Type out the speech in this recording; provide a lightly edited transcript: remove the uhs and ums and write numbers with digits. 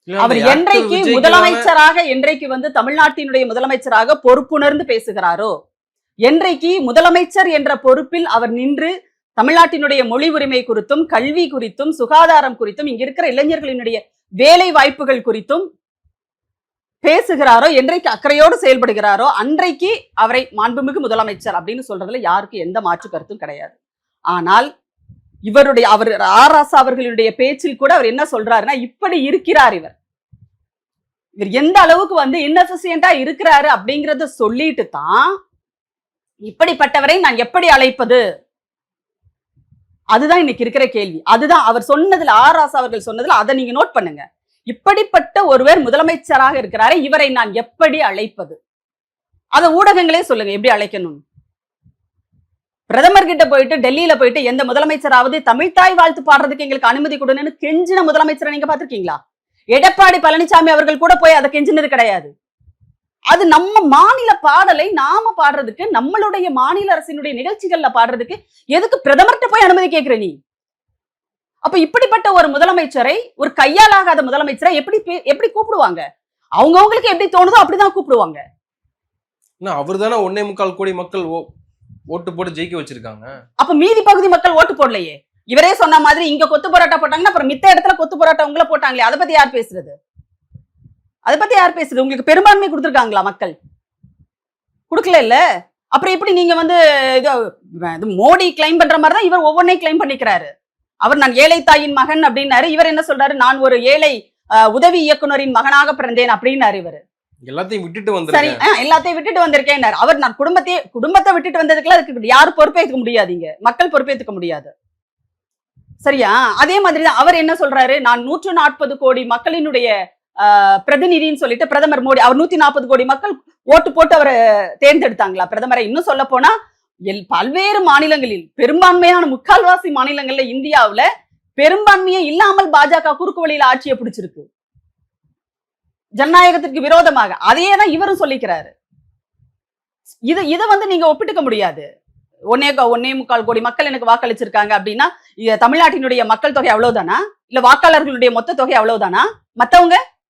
அவர் என்றைக்கு முதலமைச்சராக என்றைக்கு வந்து தமிழ்நாட்டினுடைய முதலமைச்சராக பொறுப்புணர்ந்து பேசுகிறாரோ, என்றைக்கு முதலமைச்சர் என்ற பொறுப்பில் அவர் நின்று தமிழ்நாட்டினுடைய மொழி உரிமை குறித்தும் கல்வி குறித்தும் சுகாதாரம் குறித்தும் இங்க இருக்கிற இளைஞர்களினுடைய வேலை வாய்ப்புகள் குறித்தும் பேசுகிறாரோ, என்றைக்கு அக்கறையோடு செயல்படுகிறாரோ, அன்றைக்கு அவரை மாண்புமிகு முதலமைச்சர் அப்படின்னு சொல்றதுல யாருக்கு எந்த மாற்று கருத்தும் கிடையாது. ஆனால் இவருடைய அவர் ராசா அவர்களுடைய பேச்சில் கூட அவர் என்ன சொல்றாருன்னா, இப்படி இருக்கிறார் இவர் எந்த அளவுக்கு வந்து இன்எஃபிஷியன்டா இருக்கிறாரு அப்படிங்கறத சொல்லிட்டு தான் இப்படிப்பட்டவரை நான் எப்படி அழைப்பது, அதுதான் இன்னைக்கு இருக்கிற கேள்வி. அதுதான் அவர் சொன்னதுல, ராசா அவர்கள் சொன்னதுல அதை நீங்க நோட் பண்ணுங்க. இப்படிப்பட்ட ஒருவர் முதலமைச்சராக இருக்கிறாரு, இவரை நான் எப்படி அழைப்பது? அத ஊடகங்களே சொல்லுங்க எப்படி அழைக்கணும். பிரதமர் கிட்ட போயிட்டு டெல்லியில போயிட்டு எந்த முதலமைச்சராவது தமிழ்தாய் வாழ்த்து பாடுறதுக்கு எங்களுக்கு அனுமதி கொடுன்னு கெஞ்சின முதலமைச்சரை நீங்க பாத்திருக்கீங்களா? எடப்பாடி பழனிசாமி அவர்கள் கூட போய் அதை கெஞ்சினது கிடையாது. அது நம்ம மாநில பாடலை நாம பாடுறதுக்கு, நம்மளுடைய மாநில அரசினுடைய நிகழ்ச்சிகள்ல பாடுறதுக்கு எதுக்கு பிரதமர்கிட்ட போய் அனுமதி கேட்கிற நீ? அப்ப இப்படிப்பட்ட ஒரு முதலமைச்சரை, ஒரு கையாலாகாத முதலமைச்சரை எப்படி கூப்பிடுவாங்க? அவங்கவுங்களுக்கு எப்படி தோணுதோ அப்படிதான் கூப்பிடுவாங்க. அவர் தானே 1.25 கோடி மக்கள் ஓட்டு போட்டு ஜெயிக்க வச்சிருக்காங்க. அப்ப மீதி பகுதி மக்கள் ஓட்டு போடலையே. இவரே சொன்ன மாதிரி இங்க கொத்து போராட்டம் போட்டாங்கன்னா அப்புறம் மித்த இடத்துல கொத்து போராட்டம் உங்களை போட்டாங்களே, அதை பத்தி யார் பேசுறது? அதை பத்தி யார் பேசுறது? உங்களுக்கு பெரும்பான்மை கொடுத்துருக்காங்களா மக்கள்? கொடுக்கல இல்ல. அப்புறம் எப்படி நீங்க வந்து மோடி கிளைம் பண்ற மாதிரி தான் இவர் ஒவ்வொன்றையும் கிளைம் பண்ணிக்கிறாரு. அவர் நான் ஏழை தாயின் மகன் அப்படின்னாரு. இவர் என்ன சொல்றாரு, நான் ஒரு ஏழை உதவி இயக்குனரின் மகனாக பிறந்தேன் அப்படின்னாரு. இவர் எல்லாத்தையும் விட்டுட்டு வந்திருக்கேன். சரி, எல்லாத்தையும் விட்டுட்டு வந்திருக்கேன். அவர் நான் குடும்பத்தை விட்டுட்டு வந்ததுக்குலாம் அதுக்கு யாரும் பொறுப்பேற்றுக்க முடியாதீங்க, மக்கள் பொறுப்பேற்றுக்க முடியாது. சரியா? அதே மாதிரிதான் அவர் என்ன சொல்றாரு, நான் 140 கோடி மக்களினுடைய பிரதிநிதின்னு சொல்லிட்டு பிரதமர் மோடி, அவர் 140 கோடி மக்கள் ஓட்டு போட்டு அவரை தேர்ந்தெடுத்தாங்களா பிரதமரை? இன்னும் சொல்ல போனா பல்வேறு மாநிலங்களில், பெரும்பான்மையான முக்கால்வாசி மாநிலங்கள்ல இந்தியாவுல பெரும்பான்மையே இல்லாமல் பாஜக குறுக்கு வழியில ஆட்சியை பிடிச்சிருக்கு, ஜனநாயகத்திற்கு விரோதமாக. அதையேதான் இவரும் சொல்லிக்கிறாரு. இதை வந்து நீங்க ஒப்பிட்டுக்க முடியாது. 1.25 கோடி மக்கள் எனக்கு வாக்களிச்சிருக்காங்க அப்படின்னா தமிழ்நாட்டினுடைய மக்கள் தொகை அவ்வளவுதானா? இல்ல வாக்காளர்களுடைய மொத்த தொகை அவ்வளவுதானா? மத்தவங்க